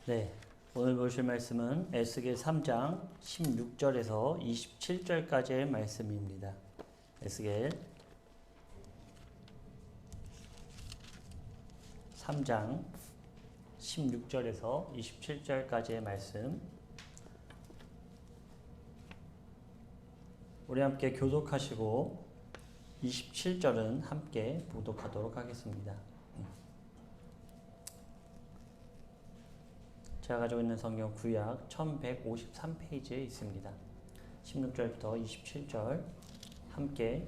네, 오늘 보실 말씀은 에스겔 3장 16절에서 27절까지의 말씀입니다. 에스겔 3장 16절에서 27절까지의 말씀, 우리 함께 교독하시고 27절은 함께 봉독하도록 하겠습니다. 제가 가지고 있는 성경 구약 1153페이지에 있습니다. 16절부터 27절 함께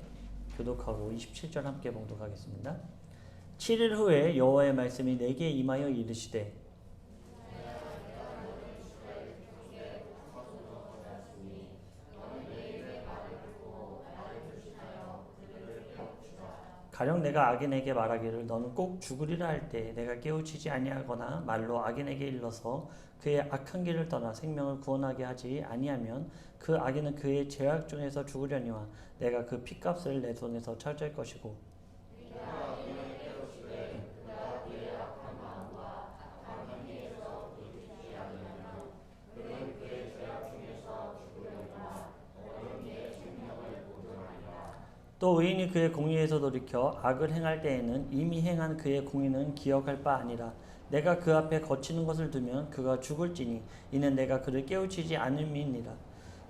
교독하고 27절 함께 봉독하겠습니다. 7일 후에 여호와의 말씀이 내게 임하여 이르시되 가령 내가 악인에게 말하기를 너는 꼭 죽으리라 할 때 내가 깨우치지 아니하거나 말로 악인에게 일러서 그의 악한 길을 떠나 생명을 구원하게 하지 아니하면 그 악인은 그의 죄악 중에서 죽으려니와 내가 그 핏값을 내 손에서 찾을 것이고 또 의인이 그의 공의에서 돌이켜 악을 행할 때에는 이미 행한 그의 공의는 기억할 바 아니라 내가 그 앞에 거치는 것을 두면 그가 죽을지니 이는 내가 그를 깨우치지 않음이니라.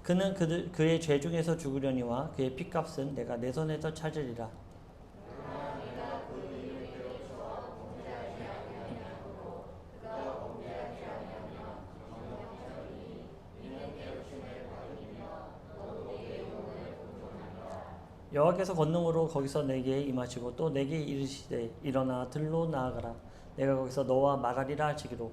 그는 그의 죄 중에서 죽으려니와 그의 핏값은 내가 내 손에서 찾으리라. 여호와께서 권능으로 거기서 내게 임하시고 또 내게 이르시되 일어나 들로 나아가라. 내가 거기서 너와 말하리라 하시기로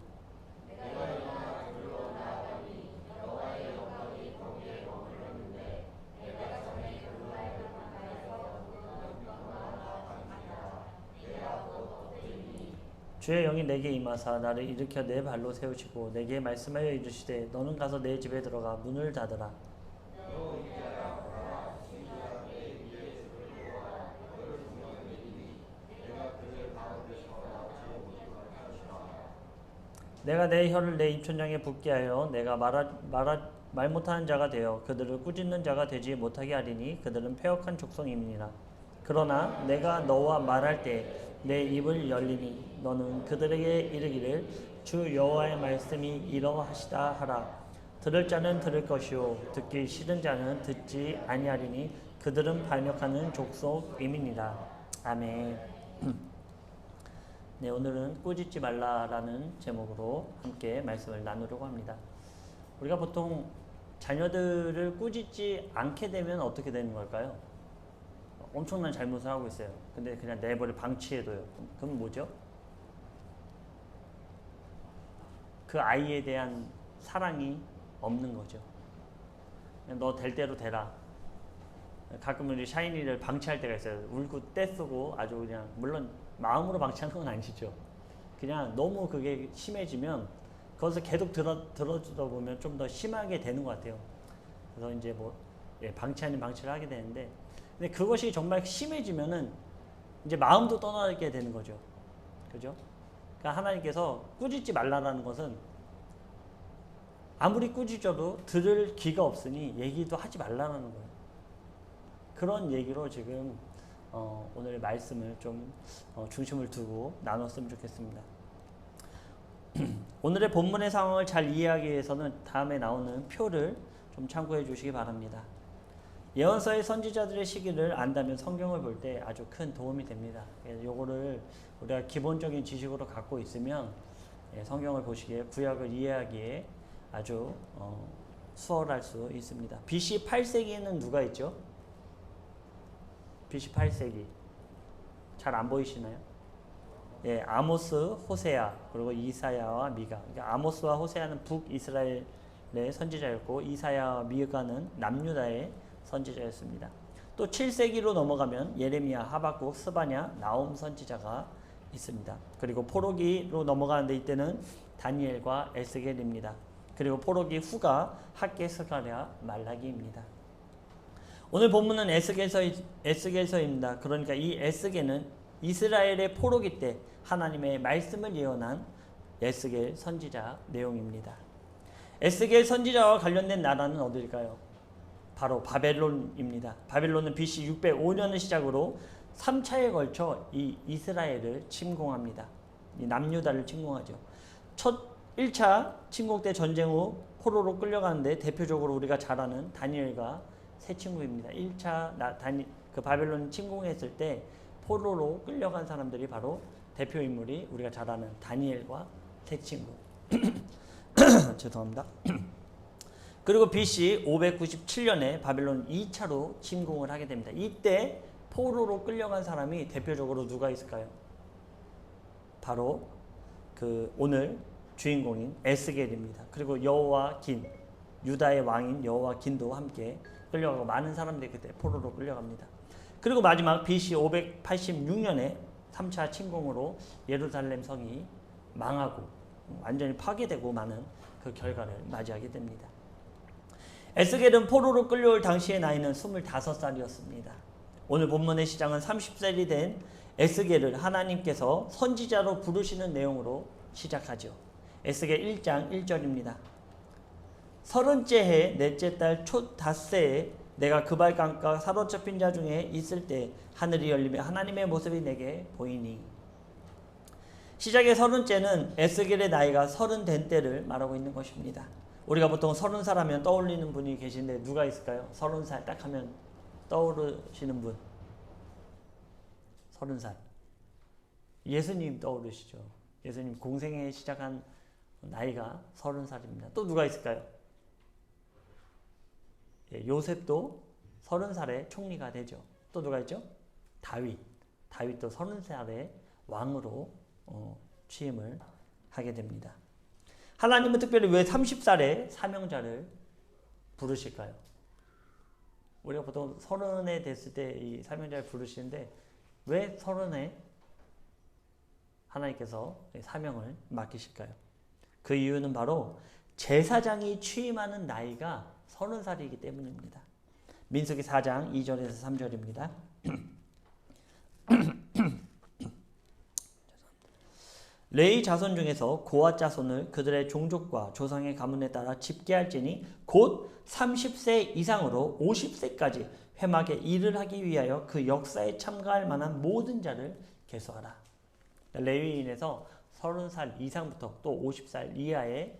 주의 영이 내게 임하사 나를 일으켜 내 발로 세우시고 내게 말씀하여 이르시되 너는 가서 내 집에 들어가 문을 닫으라. 내가 내 혀를 내 입천장에 붙게 하여 내가 말 못하는 자가 되어 그들을 꾸짖는 자가 되지 못하게 하리니 그들은 패역한 족속임이니라. 그러나 내가 너와 말할 때 내 입을 열리니 너는 그들에게 이르기를 주 여호와의 말씀이 이러하시다 하라. 들을 자는 들을 것이요 듣기 싫은 자는 듣지 아니하리니 그들은 반역하는 족속임이니라. 아멘. 네, 오늘은 꾸짖지 말라라는 제목으로 함께 말씀을 나누려고 합니다. 우리가 보통 자녀들을 꾸짖지 않게 되면 어떻게 되는 걸까요? 엄청난 잘못을 하고 있어요. 근데 그냥 내버려 방치해둬요. 그럼 뭐죠? 그 아이에 대한 사랑이 없는 거죠. 너 될 대로 되라. 가끔 우리 샤이니를 방치할 때가 있어요. 울고 떼쓰고 아주 그냥, 물론 마음으로 방치하는 건 아니죠. 그냥 너무 그게 심해지면 그것을 계속 들어주다 보면 좀 더 심하게 되는 것 같아요. 그래서 이제 방치 아닌 방치를 하게 되는데, 근데 그것이 정말 심해지면은 이제 마음도 떠나게 되는 거죠. 그죠? 그러니까 하나님께서 꾸짖지 말라라는 것은 아무리 꾸짖어도 들을 귀가 없으니 얘기도 하지 말라는 거예요. 그런 얘기로 지금 오늘 말씀을 좀 중심을 두고 나눴으면 좋겠습니다. 오늘의 본문의 상황을 잘 이해하기 위해서는 다음에 나오는 표를 좀 참고해 주시기 바랍니다. 예언서의 선지자들의 시기를 안다면 성경을 볼 때 아주 큰 도움이 됩니다. 요거를 우리가 기본적인 지식으로 갖고 있으면 성경을 보시기에, 구약을 이해하기에 아주 수월할 수 있습니다. BC 8세기에는 누가 있죠? BC 8세기 잘 안 보이시나요? 예, 아모스, 호세아, 그리고 이사야와 미가. 그러니까 아모스와 호세아는 북이스라엘의 선지자였고 이사야와 미가는 남유다의 선지자였습니다. 또 7세기로 넘어가면 예레미야, 하박국, 스바냐, 나홈 선지자가 있습니다. 그리고 포로기로 넘어가는데 이때는 다니엘과 에스겔입니다. 그리고 포로기 후가 학개, 스가랴, 말라기입니다. 오늘 본문은 에스겔서입니다. 그러니까 이 에스겔은 이스라엘의 포로기 때 하나님의 말씀을 예언한 에스겔 선지자 내용입니다. 에스겔 선지자와 관련된 나라는 어디일까요? 바로 바벨론입니다. 바벨론은 BC 605년을 시작으로 3차에 걸쳐 이 이스라엘을 침공합니다. 이 남유다를 침공하죠. 첫 1차 침공 때 전쟁 후 포로로 끌려가는데 대표적으로 우리가 잘 아는 다니엘과 세 친구입니다. 1차 그 바벨론 침공했을 때 포로로 끌려간 사람들이 바로 대표 인물이 우리가 잘 아는 다니엘과 세 친구. 죄송합니다. 그리고 BC 597년에 바벨론 2차로 침공을 하게 됩니다. 이때 포로로 끌려간 사람이 대표적으로 누가 있을까요? 바로 그 오늘 주인공인 에스겔입니다. 그리고 여호와긴, 유다의 왕인 여호와긴도 함께 끌려가고 많은 사람들이 그때 포로로 끌려갑니다. 그리고 마지막 BC 586년에 3차 침공으로 예루살렘 성이 망하고 완전히 파괴되고 많은 그 결과를 맞이하게 됩니다. 에스겔은 포로로 끌려올 당시의 나이는 25살이었습니다. 오늘 본문의 시작은 30살이 된 에스겔을 하나님께서 선지자로 부르시는 내용으로 시작하죠. 에스겔 1장 1절입니다. 30째 해 넷째 달 초 닷새에 내가 그발강가 사로잡힌 자 중에 있을 때 하늘이 열리며 하나님의 모습이 내게 보이니. 시작의 30째는 에스겔의 나이가 30 된 때를 말하고 있는 것입니다. 우리가 보통 30살 하면 떠올리는 분이 계신데 누가 있을까요? 30살 딱 하면 떠오르시는 분. 30살. 예수님 떠오르시죠. 예수님 공생애 시작한 나이가 30살입니다. 또 누가 있을까요? 요셉도 30살에 총리가 되죠. 또 누가 있죠? 다윗. 다윗도 30살에 왕으로 취임을 하게 됩니다. 하나님은 특별히 왜 30살에 사명자를 부르실까요? 우리가 보통 30에 됐을 때 이 사명자를 부르시는데 왜 30에 하나님께서 사명을 맡기실까요? 그 이유는 바로 제사장이 취임하는 나이가 30살이기 때문입니다. 민수기 4장 2절에서 3절입니다. 레위 자손 중에서 고앗 자손을 그들의 종족과 조상의 가문에 따라 집계할지니 곧 30세 이상으로 50세까지 회막에 일을 하기 위하여 그 역사에 참가할 만한 모든 자를 계수하라. 레위인에서 30살 이상부터 또 50살 이하의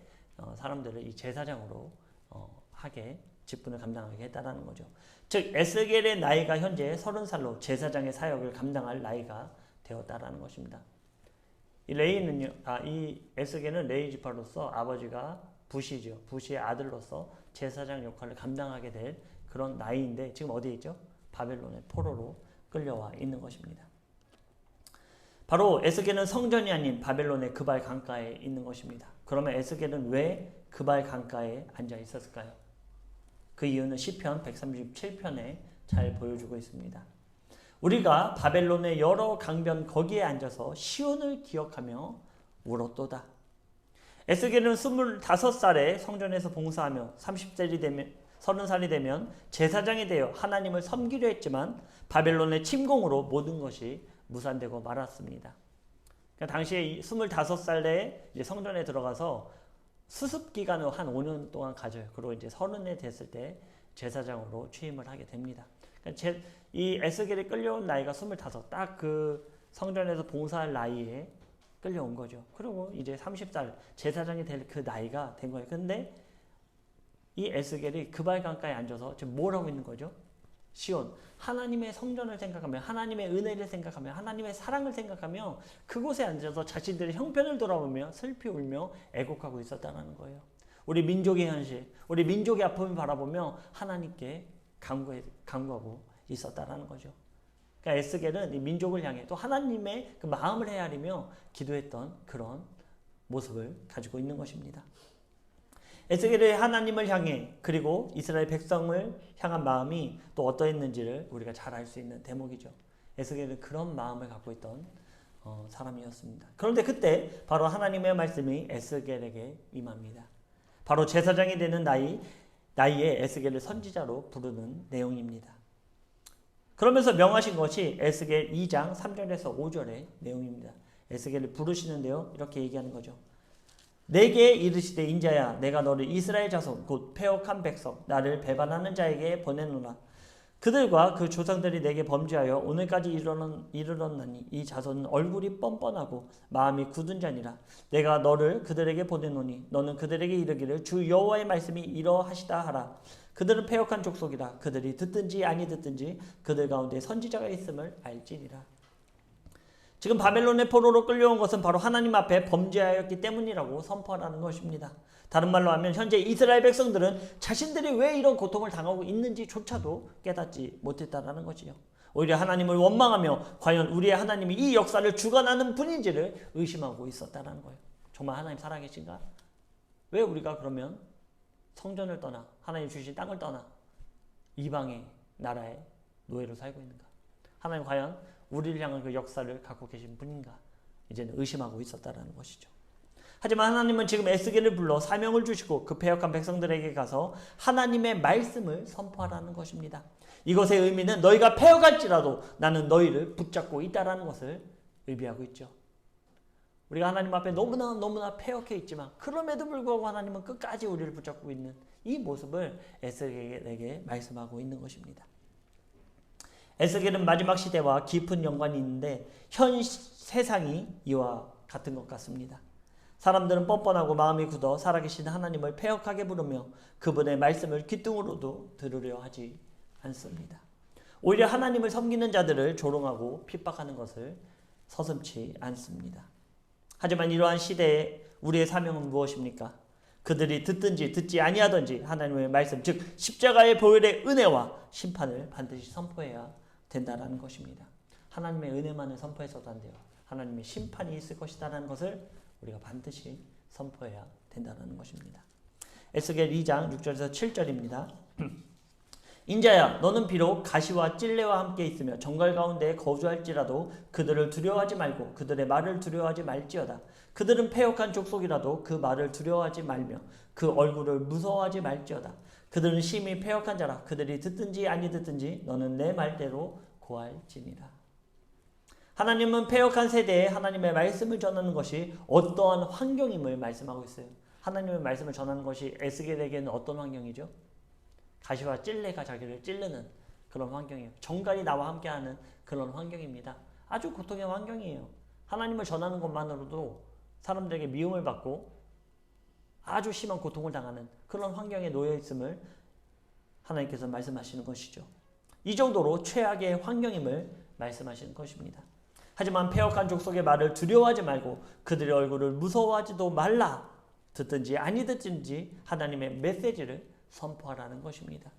사람들을 이 제사장으로 하게 직분을 감당하게 했다라는 거죠. 즉 에스겔의 나이가 현재 30살로 제사장의 사역을 감당할 나이가 되었다라는 것입니다. 이 레이는요, 이 에스겔은 레이 지파로서 아버지가 부시죠. 부시의 아들로서 제사장 역할을 감당하게 될 그런 나이인데 지금 어디에 있죠? 바벨론의 포로로 끌려와 있는 것입니다. 바로 에스겔은 성전이 아닌 바벨론의 그발 강가에 있는 것입니다. 그러면 에스겔은 왜 그발 강가에 앉아 있었을까요? 그 이유는 시편 137편에 잘 보여주고 있습니다. 우리가 바벨론의 여러 강변 거기에 앉아서 시온을 기억하며 울었도다. 에스겔은 25살에 성전에서 봉사하며 30살이 되면 제사장이 되어 하나님을 섬기려 했지만 바벨론의 침공으로 모든 것이 무산되고 말았습니다. 그러니까 당시에 25살에 이제 성전에 들어가서 수습 기간을 한 5년 동안 가져요. 그리고 이제 30에 됐을 때 제사장으로 취임을 하게 됩니다. 그러니까 이 에스겔이 끌려온 나이가 25, 딱 그 성전에서 봉사할 나이에 끌려온 거죠. 그리고 이제 30살 제사장이 될 그 나이가 된 거예요. 근데 이 에스겔이 그발 강가에 앉아서 지금 뭘 하고 있는 거죠? 시온, 하나님의 성전을 생각하며 하나님의 은혜를 생각하며 하나님의 사랑을 생각하며 그곳에 앉아서 자신들의 형편을 돌아보며 슬피 울며 애곡하고 있었다는 거예요. 우리 민족의 현실, 우리 민족의 아픔을 바라보며 하나님께 간구하고 있었다는 거죠. 그러니까 에스겔은 이 민족을 향해 또 하나님의 그 마음을 헤아리며 기도했던 그런 모습을 가지고 있는 것입니다. 에스겔의 하나님을 향해 그리고 이스라엘 백성을 향한 마음이 또 어떠했는지를 우리가 잘 알 수 있는 대목이죠. 에스겔은 그런 마음을 갖고 있던 사람이었습니다. 그런데 그때 바로 하나님의 말씀이 에스겔에게 임합니다. 바로 제사장이 되는 나이에 에스겔을 선지자로 부르는 내용입니다. 그러면서 명하신 것이 에스겔 2장 3절에서 5절의 내용입니다. 에스겔을 부르시는데요. 이렇게 얘기하는 거죠. 내게 이르시되 인자야 내가 너를 이스라엘 자손 곧 패역한 백성 나를 배반하는 자에게 보내노라. 그들과 그 조상들이 내게 범죄하여 오늘까지 이르렀나니 이 자손은 얼굴이 뻔뻔하고 마음이 굳은 자니라. 내가 너를 그들에게 보내노니 너는 그들에게 이르기를 주 여호와의 말씀이 이러하시다 하라. 그들은 패역한 족속이라. 그들이 듣든지 아니 듣든지 그들 가운데 선지자가 있음을 알지니라. 지금 바벨론의 포로로 끌려온 것은 바로 하나님 앞에 범죄하였기 때문이라고 선포하라는 것입니다. 다른 말로 하면 현재 이스라엘 백성들은 자신들이 왜 이런 고통을 당하고 있는지조차도 깨닫지 못했다라는 것이요. 오히려 하나님을 원망하며 과연 우리의 하나님이 이 역사를 주관하는 분인지를 의심하고 있었다는 거예요. 정말 하나님 살아계신가? 왜 우리가 그러면 성전을 떠나 하나님 주신 땅을 떠나 이방의 나라의 노예로 살고 있는가? 하나님 과연 우리를 향한 그 역사를 갖고 계신 분인가? 이제는 의심하고 있었다는 것이죠. 하지만 하나님은 지금 에스겔을 불러 사명을 주시고 그 패역한 백성들에게 가서 하나님의 말씀을 선포하라는 것입니다. 이것의 의미는 너희가 패역할지라도 나는 너희를 붙잡고 있다라는 것을 의미하고 있죠. 우리가 하나님 앞에 너무나 패역해 있지만 그럼에도 불구하고 하나님은 끝까지 우리를 붙잡고 있는 이 모습을 에스겔에게 말씀하고 있는 것입니다. 에스겔은 마지막 시대와 깊은 연관이 있는데 현 세상이 이와 같은 것 같습니다. 사람들은 뻔뻔하고 마음이 굳어 살아계신 하나님을 패역하게 부르며 그분의 말씀을 귓등으로도 들으려 하지 않습니다. 오히려 하나님을 섬기는 자들을 조롱하고 핍박하는 것을 서슴지 않습니다. 하지만 이러한 시대에 우리의 사명은 무엇입니까? 그들이 듣든지 듣지 아니하든지 하나님의 말씀, 즉 십자가의 보혈의 은혜와 심판을 반드시 선포해야 된다는 것입니다. 하나님의 은혜만을 선포해서도 안 돼요. 하나님의 심판이 있을 것이다라는 것을 우리가 반드시 선포해야 된다는 것입니다. 에스겔 2장 6절에서 7절입니다. 인자야 너는 비록 가시와 찔레와 함께 있으며 정갈 가운데 거주할지라도 그들을 두려워하지 말고 그들의 말을 두려워하지 말지어다. 그들은 패역한 족속이라도 그 말을 두려워하지 말며 그 얼굴을 무서워하지 말지어다. 그들은 심히 패역한 자라. 그들이 듣든지 아니 듣든지 너는 내 말대로 고할지니라. 하나님은 패역한 세대에 하나님의 말씀을 전하는 것이 어떠한 환경임을 말씀하고 있어요. 하나님의 말씀을 전하는 것이 에스겔에게는 어떤 환경이죠? 가시와 찔레가 자기를 찌르는 그런 환경이에요. 정갈이 나와 함께하는 그런 환경입니다. 아주 고통의 환경이에요. 하나님을 전하는 것만으로도 사람들에게 미움을 받고 아주 심한 고통을 당하는 그런 환경에 놓여 있음을 하나님께서 말씀하시는 것이죠. 이 정도로 최악의 환경임을 말씀하시는 것입니다. 하지만 패역한 족속의 말을 두려워하지 말고 그들의 얼굴을 무서워하지도 말라. 듣든지 아니 듣든지 하나님의 메시지를 선포하라는 것입니다.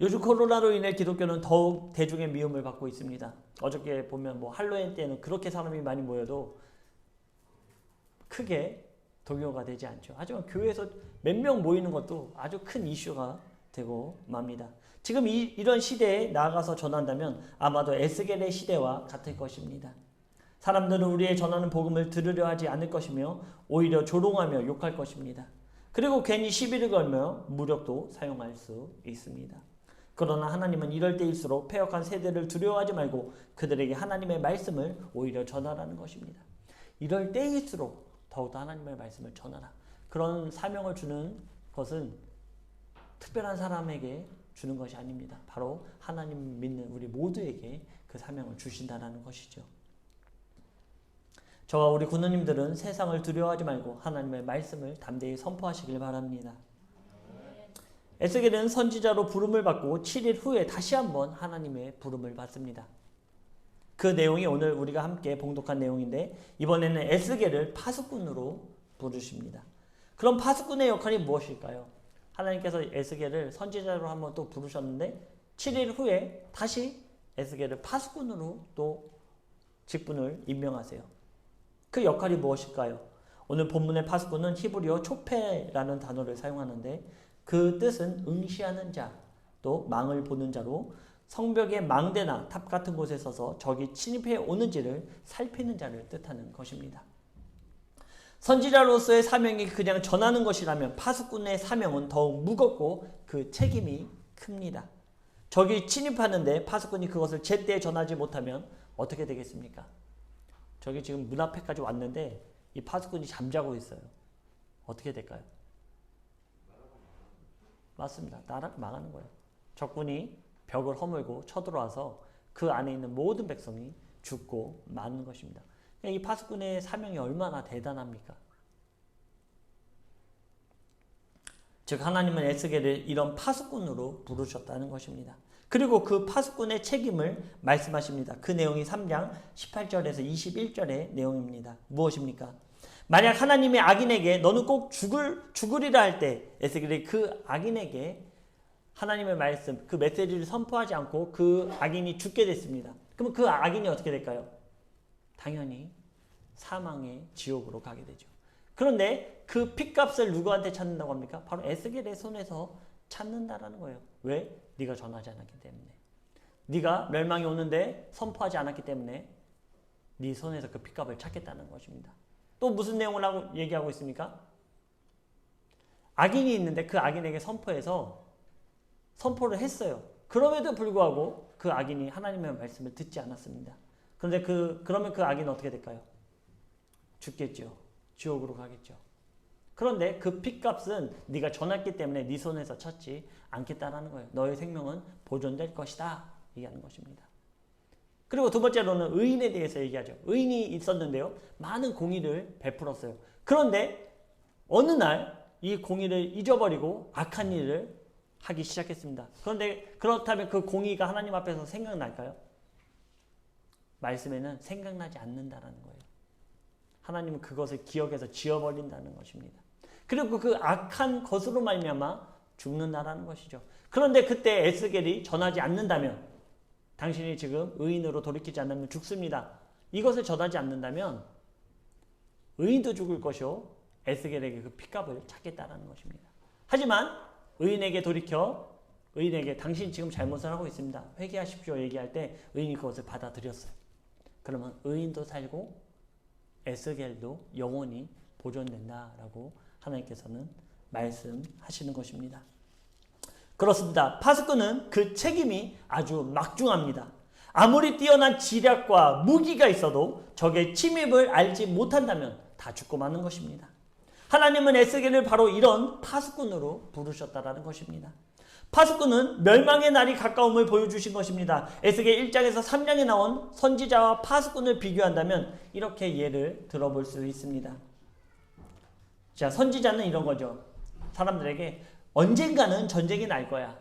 요즘 코로나로 인해 기독교는 더욱 대중의 미움을 받고 있습니다. 어저께 보면 할로윈 때는 그렇게 사람이 많이 모여도 크게 동요가 되지 않죠. 하지만 교회에서 몇 명 모이는 것도 아주 큰 이슈가 되고 맙니다. 지금 이런 시대에 나아가서 전한다면 아마도 에스겔의 시대와 같을 것입니다. 사람들은 우리의 전하는 복음을 들으려 하지 않을 것이며 오히려 조롱하며 욕할 것입니다. 그리고 괜히 시비를 걸며 무력도 사용할 수 있습니다. 그러나 하나님은 이럴 때일수록 패역한 세대를 두려워하지 말고 그들에게 하나님의 말씀을 오히려 전하라는 것입니다. 이럴 때일수록 더욱더 하나님의 말씀을 전하라. 그런 사명을 주는 것은 특별한 사람에게 주는 것이 아닙니다. 바로 하나님 믿는 우리 모두에게 그 사명을 주신다는 것이죠. 저와 우리 군우님들은 세상을 두려워하지 말고 하나님의 말씀을 담대히 선포하시길 바랍니다. 에스겔은 선지자로 부름을 받고 7일 후에 다시 한번 하나님의 부름을 받습니다. 그 내용이 오늘 우리가 함께 봉독한 내용인데 이번에는 에스겔을 파수꾼으로 부르십니다. 그럼 파수꾼의 역할이 무엇일까요? 하나님께서 에스겔을 선지자로 한번 또 부르셨는데 7일 후에 다시 에스겔을 파수꾼으로 또 직분을 임명하세요. 그 역할이 무엇일까요? 오늘 본문의 파수꾼은 히브리어 초페라는 단어를 사용하는데 그 뜻은 응시하는 자, 또 망을 보는 자로 성벽의 망대나 탑 같은 곳에 서서 적이 침입해 오는지를 살피는 자를 뜻하는 것입니다. 선지자로서의 사명이 그냥 전하는 것이라면 파수꾼의 사명은 더욱 무겁고 그 책임이 큽니다. 적이 침입하는데 파수꾼이 그것을 제때 전하지 못하면 어떻게 되겠습니까? 적이 지금 문 앞에까지 왔는데 이 파수꾼이 잠자고 있어요. 어떻게 될까요? 맞습니다. 나라를 망하는 거예요. 적군이 벽을 허물고 쳐들어와서 그 안에 있는 모든 백성이 죽고 마는 것입니다. 이 파수꾼의 사명이 얼마나 대단합니까? 즉 하나님은 에스겔을 이런 파수꾼으로 부르셨다는 것입니다. 그리고 그 파수꾼의 책임을 말씀하십니다. 그 내용이 3장 18절에서 21절의 내용입니다. 무엇입니까? 만약 하나님의 악인에게 너는 꼭 죽으리라 할 때 에스겔이 그 악인에게 하나님의 말씀, 그 메시지를 선포하지 않고 그 악인이 죽게 됐습니다. 그럼 그 악인이 어떻게 될까요? 당연히 사망의 지옥으로 가게 되죠. 그런데 그 핏값을 누구한테 찾는다고 합니까? 바로 에스겔의 손에서 찾는다라는 거예요. 왜? 네가 전하지 않았기 때문에. 네가 멸망이 오는데 선포하지 않았기 때문에 네 손에서 그 핏값을 찾겠다는 것입니다. 또 무슨 내용을 하고 얘기하고 있습니까? 악인이 있는데 그 악인에게 선포를 했어요. 그럼에도 불구하고 그 악인이 하나님의 말씀을 듣지 않았습니다. 그런데 그러면 그 악인은 어떻게 될까요? 죽겠죠. 지옥으로 가겠죠. 그런데 그 핏값은 네가 전했기 때문에 네 손에서 찾지 않겠다라는 거예요. 너의 생명은 보존될 것이다. 얘기하는 것입니다. 그리고 두 번째로는 의인에 대해서 얘기하죠. 의인이 있었는데요. 많은 공의를 베풀었어요. 그런데 어느 날 이 공의를 잊어버리고 악한 일을 하기 시작했습니다. 그런데 그렇다면 그 공의가 하나님 앞에서 생각날까요? 말씀에는 생각나지 않는다라는 거예요. 하나님은 그것을 기억해서 지워버린다는 것입니다. 그리고 그 악한 것으로 말미암아 죽는다라는 것이죠. 그런데 그때 에스겔이 전하지 않는다면 당신이 지금 의인으로 돌이키지 않으면 죽습니다. 이것을 전하지 않는다면 의인도 죽을 것이요 에스겔에게 그 핏값을 찾겠다라는 것입니다. 하지만 의인에게 돌이켜 의인에게 당신 지금 잘못을 하고 있습니다. 회개하십시오 얘기할 때 의인이 그것을 받아들였어요. 그러면 의인도 살고 에스겔도 영원히 보존된다라고 하나님께서는 말씀하시는 것입니다. 그렇습니다. 파수꾼은 그 책임이 아주 막중합니다. 아무리 뛰어난 지략과 무기가 있어도 적의 침입을 알지 못한다면 다 죽고 마는 것입니다. 하나님은 에스겔을 바로 이런 파수꾼으로 부르셨다라는 것입니다. 파수꾼은 멸망의 날이 가까움을 보여주신 것입니다. 에스겔 1장에서 3장에 나온 선지자와 파수꾼을 비교한다면 이렇게 예를 들어볼 수 있습니다. 자, 선지자는 이런 거죠. 사람들에게 언젠가는 전쟁이 날 거야.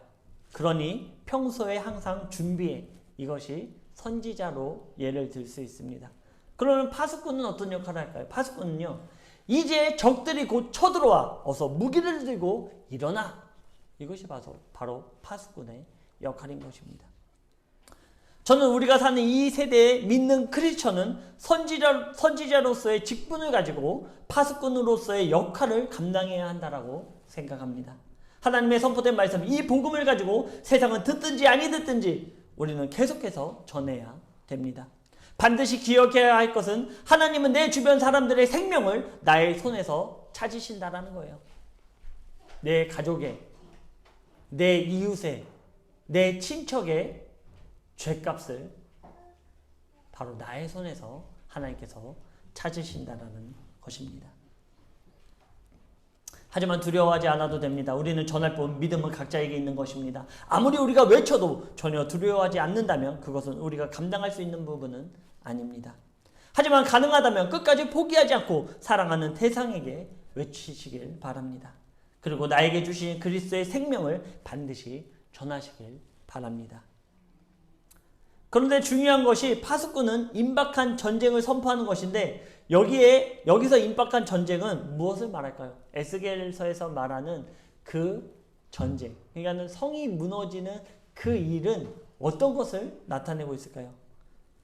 그러니 평소에 항상 준비해. 이것이 선지자로 예를 들 수 있습니다. 그러면 파수꾼은 어떤 역할을 할까요? 파수꾼은요. 이제 적들이 곧 쳐들어와. 어서 무기를 들고 일어나. 이것이 바로 파수꾼의 역할인 것입니다. 저는 우리가 사는 이 세대에 믿는 크리스천은 선지자로서의 직분을 가지고 파수꾼으로서의 역할을 감당해야 한다라고 생각합니다. 하나님의 선포된 말씀, 이 복음을 가지고 세상은 듣든지 아니 듣든지 우리는 계속해서 전해야 됩니다. 반드시 기억해야 할 것은 하나님은 내 주변 사람들의 생명을 나의 손에서 찾으신다라는 거예요. 내 가족의, 내 이웃의, 내 친척의 죄값을 바로 나의 손에서 하나님께서 찾으신다라는 것입니다. 하지만 두려워하지 않아도 됩니다. 우리는 전할 뿐 믿음은 각자에게 있는 것입니다. 아무리 우리가 외쳐도 전혀 두려워하지 않는다면 그것은 우리가 감당할 수 있는 부분은 아닙니다. 하지만 가능하다면 끝까지 포기하지 않고 사랑하는 대상에게 외치시길 바랍니다. 그리고 나에게 주신 그리스도의 생명을 반드시 전하시길 바랍니다. 그런데 중요한 것이 파수꾼은 임박한 전쟁을 선포하는 것인데 여기서 임박한 전쟁은 무엇을 말할까요? 에스겔서에서 말하는 그 전쟁, 그러니까 성이 무너지는 그 일은 어떤 것을 나타내고 있을까요?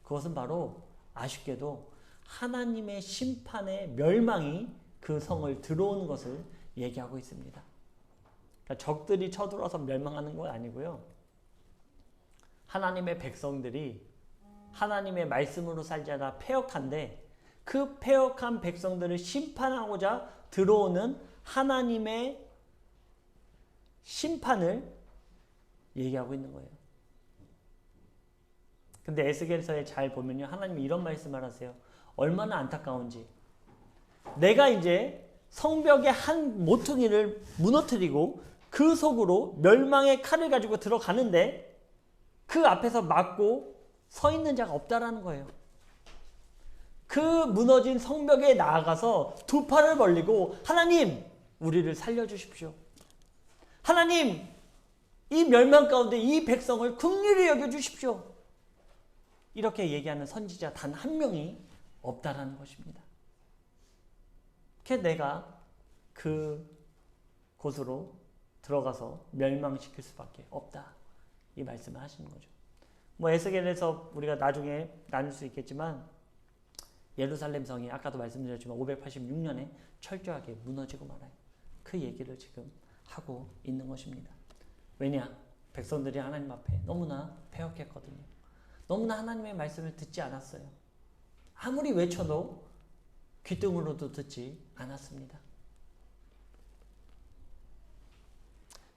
그것은 바로 아쉽게도 하나님의 심판의 멸망이 그 성을 들어오는 것을 얘기하고 있습니다. 그러니까 적들이 쳐들어와서 멸망하는 건 아니고요. 하나님의 백성들이 하나님의 말씀으로 살자라 패역한데 그 패역한 백성들을 심판하고자 들어오는 하나님의 심판을 얘기하고 있는 거예요. 근데 에스겔서에 잘 보면요. 하나님이 이런 말씀을 하세요. 얼마나 안타까운지. 내가 이제 성벽의 한 모퉁이를 무너뜨리고 그 속으로 멸망의 칼을 가지고 들어가는데 그 앞에서 막고 서 있는 자가 없다라는 거예요. 그 무너진 성벽에 나아가서 두 팔을 벌리고 하나님 우리를 살려주십시오. 하나님 이 멸망 가운데 이 백성을 긍휼히 여겨주십시오. 이렇게 얘기하는 선지자 단 한 명이 없다라는 것입니다. 그래서 내가 그 곳으로 들어가서 멸망시킬 수밖에 없다. 이 말씀을 하시는 거죠. 뭐 에스겔에서 우리가 나중에 나눌 수 있겠지만 예루살렘 성이 아까도 말씀드렸지만 586년에 철저하게 무너지고 말아요. 그 얘기를 지금 하고 있는 것입니다. 왜냐? 백성들이 하나님 앞에 너무나 패역했거든요. 너무나 하나님의 말씀을 듣지 않았어요. 아무리 외쳐도 귀등으로도 듣지 않았습니다.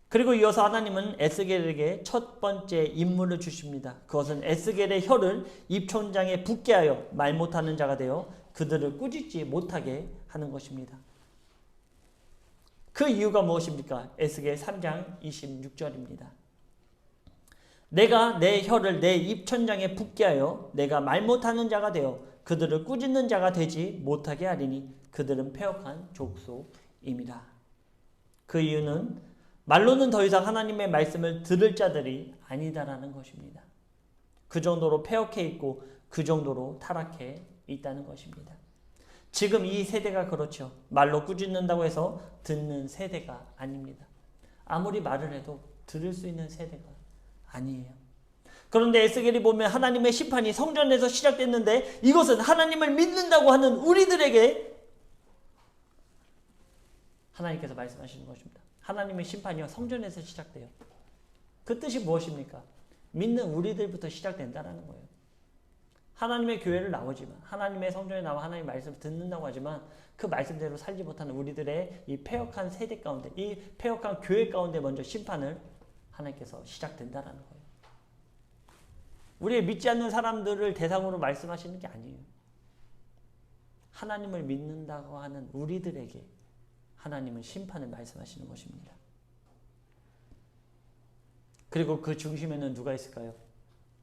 그리고 이어서 하나님은 에스겔에게 첫 번째 임무를 주십니다. 그것은 에스겔의 혀를 입천장에 붙게 하여 말 못하는 자가 되어 그들을 꾸짖지 못하게 하는 것입니다. 그 이유가 무엇입니까? 에스겔 3장 26절입니다. 내가 내 혀를 내 입천장에 붙게 하여 내가 말 못하는 자가 되어 그들을 꾸짖는 자가 되지 못하게 하리니 그들은 패역한 족속임이라. 그 이유는 말로는 더 이상 하나님의 말씀을 들을 자들이 아니다라는 것입니다. 그 정도로 패역해 있고 그 정도로 타락해 있다는 것입니다. 지금 이 세대가 그렇죠. 말로 꾸짖는다고 해서 듣는 세대가 아닙니다. 아무리 말을 해도 들을 수 있는 세대가 아니에요. 그런데 에스겔이 보면 하나님의 심판이 성전에서 시작됐는데 이것은 하나님을 믿는다고 하는 우리들에게 하나님께서 말씀하시는 것입니다. 하나님의 심판이요 성전에서 시작돼요. 그 뜻이 무엇입니까? 믿는 우리들부터 시작된다는 거예요. 하나님의 교회를 나오지만 하나님의 성전에 나와 하나님의 말씀을 듣는다고 하지만 그 말씀대로 살지 못하는 우리들의 이 패역한 세대 가운데 이 패역한 교회 가운데 먼저 심판을 하나님께서 시작된다는 거예요. 우리의 믿지 않는 사람들을 대상으로 말씀하시는 게 아니에요. 하나님을 믿는다고 하는 우리들에게 하나님은 심판을 말씀하시는 것입니다. 그리고 그 중심에는 누가 있을까요?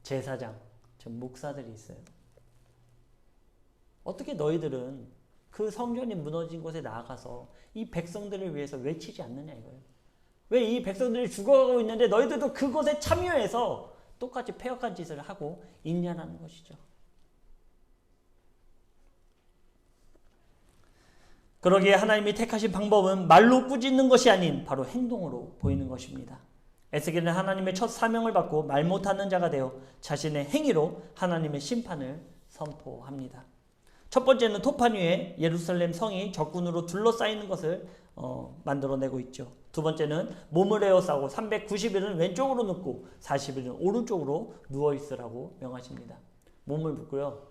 제사장, 즉 목사들이 있어요. 어떻게 너희들은 그 성전이 무너진 곳에 나아가서 이 백성들을 위해서 외치지 않느냐 이거예요. 왜 이 백성들이 죽어가고 있는데 너희들도 그곳에 참여해서 똑같이 패역한 짓을 하고 있냐라는 것이죠. 그러기에 하나님이 택하신 방법은 말로 꾸짖는 것이 아닌 바로 행동으로 보이는 것입니다. 에스겔은 하나님의 첫 사명을 받고 말 못하는 자가 되어 자신의 행위로 하나님의 심판을 선포합니다. 첫 번째는 토판 위에 예루살렘 성이 적군으로 둘러싸이는 것을 만들어내고 있죠. 두 번째는 몸을 에워싸고 390일은 왼쪽으로 눕고 40일은 오른쪽으로 누워있으라고 명하십니다. 몸을 붓고요.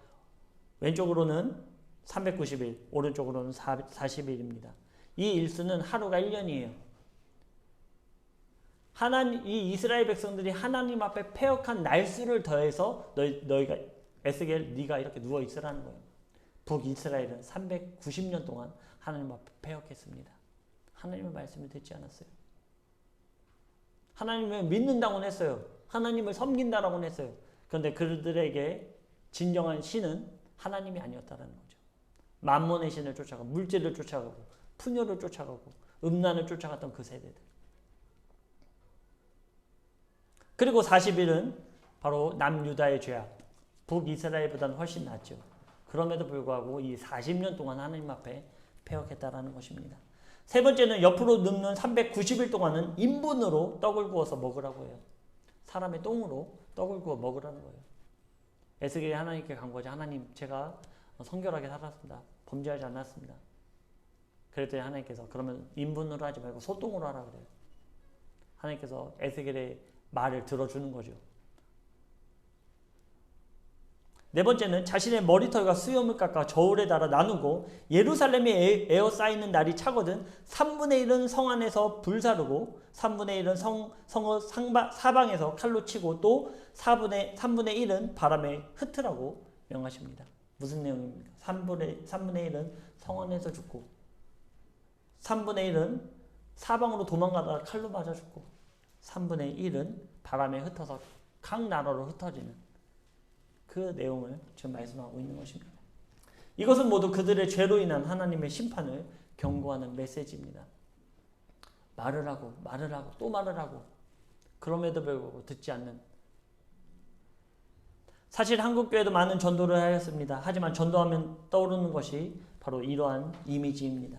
왼쪽으로는 390일, 오른쪽으로는 40일입니다. 이 일수는 하루가 1년이에요. 이 이스라엘 백성들이 하나님 앞에 패역한 날수를 더해서 너희가 에스겔 네가 이렇게 누워 있으라는 거예요. 북이스라엘은 390년 동안 하나님 앞에 패역했습니다. 하나님의 말씀을 듣지 않았어요. 하나님을 믿는다고는 했어요. 하나님을 섬긴다라고는 했어요. 그런데 그들에게 진정한 신은 하나님이 아니었다라는 거죠. 만몬의 신을 쫓아가고 물질을 쫓아가고 푸녀를 쫓아가고 음란을 쫓아갔던 그 세대들. 그리고 40일은 바로 남유다의 죄악, 북이스라엘보다는 훨씬 낫죠. 그럼에도 불구하고 이 40년 동안 하나님 앞에 패역했다라는 것입니다. 세 번째는 옆으로 눕는 390일 동안은 인분으로 떡을 구워서 먹으라고 해요. 사람의 똥으로 떡을 구워 먹으라는 거예요. 에스겔이 하나님께 간 거죠. 하나님, 제가 성결하게 살았습니다. 범죄하지 않았습니다. 그랬더니 하나님께서 그러면 인분으로 하지 말고 소똥으로 하라 그래요. 하나님께서 에스겔의 말을 들어주는 거죠. 네 번째는 자신의 머리털과 수염을 깎아 저울에 달아 나누고 예루살렘에 에워싸이는 날이 차거든 3분의 1은 성 안에서 불사르고 3분의 1은 성읍 사방에서 칼로 치고 또 3분의 1은 바람에 흩으라고 명하십니다. 무슨 내용입니까? 3분의 1은 성원에서 죽고 3분의 1은 사방으로 도망가다가 칼로 맞아 죽고 3분의 1은 바람에 흩어서 각 나라로 흩어지는 그 내용을 지금 말씀하고 있는 것입니다. 이것은 모두 그들의 죄로 인한 하나님의 심판을 경고하는 메시지입니다. 말을 하고 또 말을 하고 그럼에도 불구하고 듣지 않는, 사실 한국교회도 많은 전도를 하였습니다. 하지만 전도하면 떠오르는 것이 바로 이러한 이미지입니다.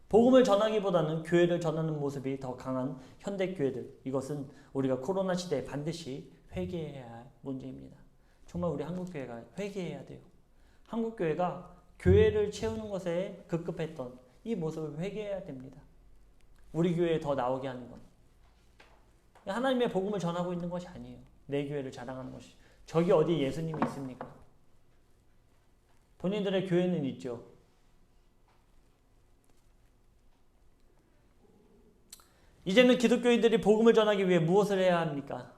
복음을 전하기보다는 교회를 전하는 모습이 더 강한 현대교회들, 이것은 우리가 코로나 시대에 반드시 회개해야 할 문제입니다. 정말 우리 한국교회가 회개해야 돼요. 한국교회가 교회를 채우는 것에 급급했던 이 모습을 회개해야 됩니다. 우리 교회에 더 나오게 하는 것, 하나님의 복음을 전하고 있는 것이 아니에요. 내 교회를 자랑하는 것이. 저기 어디 예수님이 있습니까? 본인들의 교회는 있죠. 이제는 기독교인들이 복음을 전하기 위해 무엇을 해야 합니까?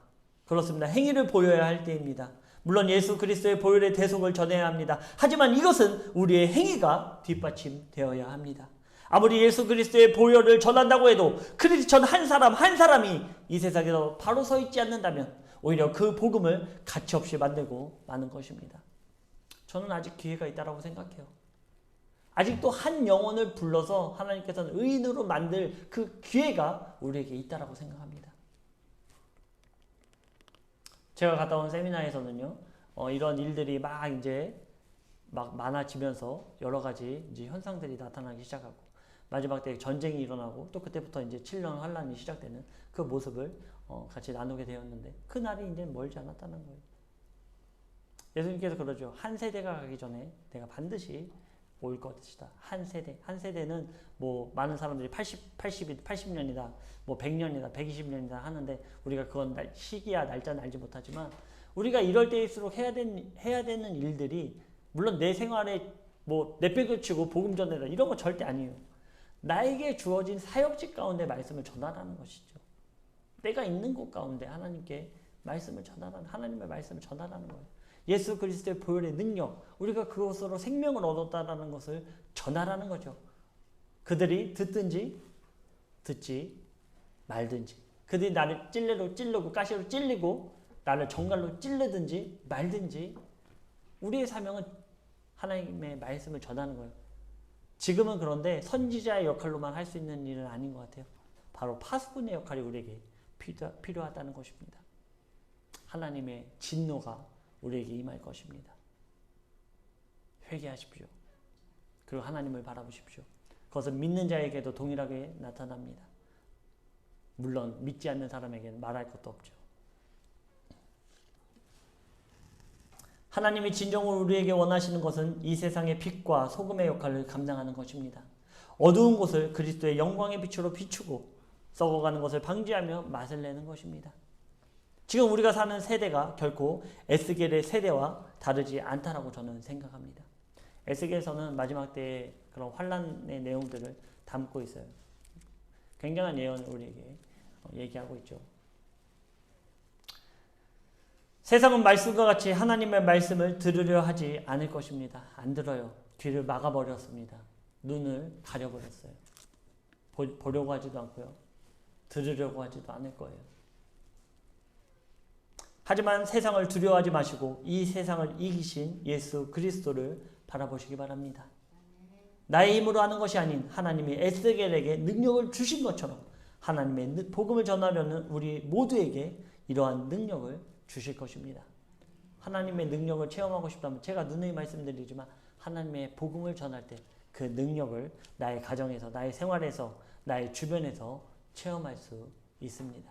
그렇습니다. 행위를 보여야 할 때입니다. 물론 예수 그리스도의 보혈의 대속을 전해야 합니다. 하지만 이것은 우리의 행위가 뒷받침되어야 합니다. 아무리 예수 그리스도의 보혈을 전한다고 해도 크리스천 한 사람이 이 세상에서 바로 서 있지 않는다면 오히려 그 복음을 가치없이 만들고 마는 것입니다. 저는 아직 기회가 있다고 생각해요. 아직도 한 영혼을 불러서 하나님께서는 의인으로 만들 그 기회가 우리에게 있다고 생각합니다. 제가 갔다 온 세미나에서는요, 이런 일들이 막 많아지면서 여러 가지 이제 현상들이 나타나기 시작하고, 마지막 때 전쟁이 일어나고, 또 그때부터 이제 7년 환란이 시작되는 그 모습을 같이 나누게 되었는데, 그 날이 이제 멀지 않았다는 거예요. 예수님께서 그러죠. 한 세대가 가기 전에 내가 반드시 올 것이다. 한 세대는 뭐 많은 사람들이 80년이다, 뭐 100년이다, 120년이다 하는데, 우리가 그건 시기야 날짜는 알지 못하지만, 우리가 이럴 때일수록 해야 되는 일들이, 물론 내 생활에 뭐 내백을 치고 복음 전해라 이런 거 절대 아니에요. 나에게 주어진 사역직 가운데 말씀을 전하라는 것이죠. 내가 있는 곳 가운데 하나님께 말씀을 전하라는, 하나님의 말씀을 전하라는 거예요. 예수 그리스도의 보혈의 능력, 우리가 그것으로 생명을 얻었다라는 것을 전하라는 거죠. 그들이 듣든지 듣지 말든지, 그들이 나를 찔레로 찔르고 가시로 찔리고 나를 정갈로 찔르든지 말든지, 우리의 사명은 하나님의 말씀을 전하는 거예요. 지금은 그런데 선지자의 역할로만 할 수 있는 일은 아닌 것 같아요. 바로 파수꾼의 역할이 우리에게 필요하다는 것입니다. 하나님의 진노가 우리에게 임할 것입니다. 회개하십시오. 그리고 하나님을 바라보십시오. 그것은 믿는 자에게도 동일하게 나타납니다. 물론 믿지 않는 사람에게는 말할 것도 없죠. 하나님이 진정으로 우리에게 원하시는 것은 이 세상의 빛과 소금의 역할을 감당하는 것입니다. 어두운 곳을 그리스도의 영광의 빛으로 비추고 썩어가는 것을 방지하며 맛을 내는 것입니다. 지금 우리가 사는 세대가 결코 에스겔의 세대와 다르지 않다라고 저는 생각합니다. 에스겔서는 마지막 때의 그런 환란의 내용들을 담고 있어요. 굉장한 예언을 우리에게 얘기하고 있죠. 세상은 말씀과 같이 하나님의 말씀을 들으려 하지 않을 것입니다. 안 들어요. 귀를 막아버렸습니다. 눈을 가려버렸어요. 보려고 하지도 않고요. 들으려고 하지도 않을 거예요. 하지만 세상을 두려워하지 마시고 이 세상을 이기신 예수 그리스도를 바라보시기 바랍니다. 나의 힘으로 하는 것이 아닌 하나님이 에스겔에게 능력을 주신 것처럼 하나님의 복음을 전하려는 우리 모두에게 이러한 능력을 주실 것입니다. 하나님의 능력을 체험하고 싶다면, 제가 누누이 말씀드리지만 하나님의 복음을 전할 때 그 능력을 나의 가정에서, 나의 생활에서, 나의 주변에서 체험할 수 있습니다.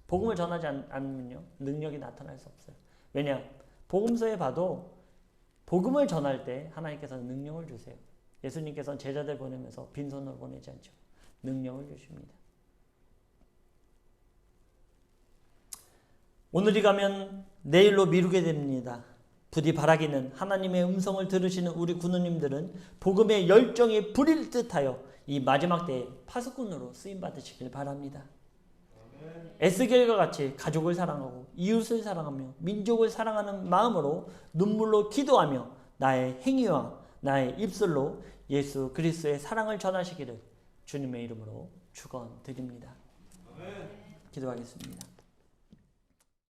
복음을 전하지 않으면요, 능력이 나타날 수 없어요. 왜냐? 복음서에 봐도 복음을 전할 때 하나님께서는 능력을 주세요. 예수님께서는 제자들 보내면서 빈손으로 보내지 않죠. 능력을 주십니다. 오늘이 가면 내일로 미루게 됩니다. 부디 바라기는 하나님의 음성을 들으시는 우리 군우님들은 복음의 열정이 불일 듯하여 이 마지막 때에 파수꾼으로 쓰임받으시길 바랍니다. 에스겔과 같이 가족을 사랑하고 이웃을 사랑하며 민족을 사랑하는 마음으로 눈물로 기도하며 나의 행위와 나의 입술로 예수 그리스도의 사랑을 전하시기를 주님의 이름으로 축원드립니다. 기도하겠습니다.